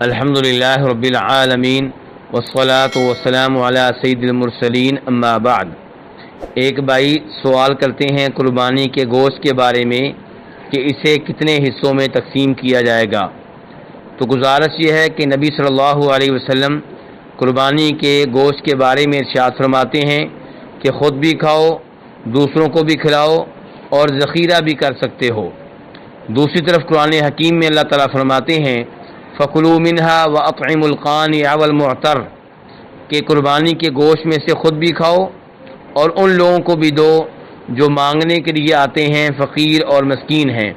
الحمدللہ رب العالمین والصلاة والسلام علی سید المرسلین اما بعد۔ ایک بھائی سوال کرتے ہیں قربانی کے گوشت کے بارے میں کہ اسے کتنے حصوں میں تقسیم کیا جائے گا۔ تو گزارش یہ ہے کہ نبی صلی اللہ علیہ وسلم قربانی کے گوشت کے بارے میں ارشاد فرماتے ہیں کہ خود بھی کھاؤ، دوسروں کو بھی کھلاؤ اور ذخیرہ بھی کر سکتے ہو۔ دوسری طرف قرآن حکیم میں اللہ تعالیٰ فرماتے ہیں فَكُلُوا مِنْهَا وَأَطْعِمُوا الْقَانِعَ وَالْمُعْتَرَّ کہ قربانی کے گوشت میں سے خود بھی کھاؤ اور ان لوگوں کو بھی دو جو مانگنے کے لیے آتے ہیں، فقیر اور مسکین ہیں،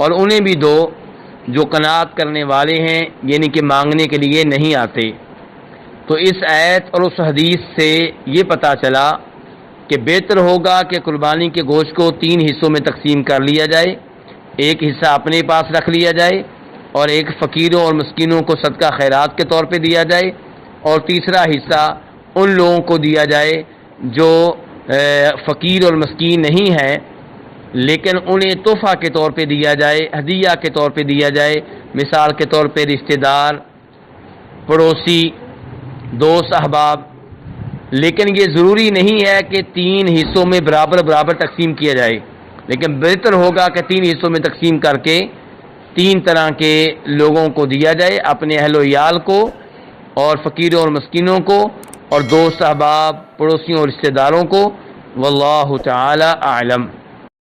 اور انہیں بھی دو جو قناعت کرنے والے ہیں، یعنی کہ مانگنے کے لیے نہیں آتے۔ تو اس آیت اور اس حدیث سے یہ پتہ چلا کہ بہتر ہوگا کہ قربانی کے گوشت کو 3 حصوں میں تقسیم کر لیا جائے، ایک حصہ اپنے پاس رکھ لیا جائے اور ایک فقیروں اور مسکینوں کو صدقہ خیرات کے طور پہ دیا جائے، اور تیسرا حصہ ان لوگوں کو دیا جائے جو فقیر اور مسکین نہیں ہیں لیکن انہیں تحفہ کے طور پہ دیا جائے، ہدیہ کے طور پہ دیا جائے، مثال کے طور پہ رشتہ دار، پڑوسی، دوست، احباب۔ لیکن یہ ضروری نہیں ہے کہ 3 حصوں میں برابر تقسیم کیا جائے، لیکن بہتر ہوگا کہ 3 حصوں میں تقسیم کر کے 3 طرح کے لوگوں کو دیا جائے، اپنے اہل و عیال کو اور فقیروں اور مسکینوں کو اور دوست، احباب، پڑوسیوں اور رشتہ داروں کو۔ واللہ تعالی اعلم۔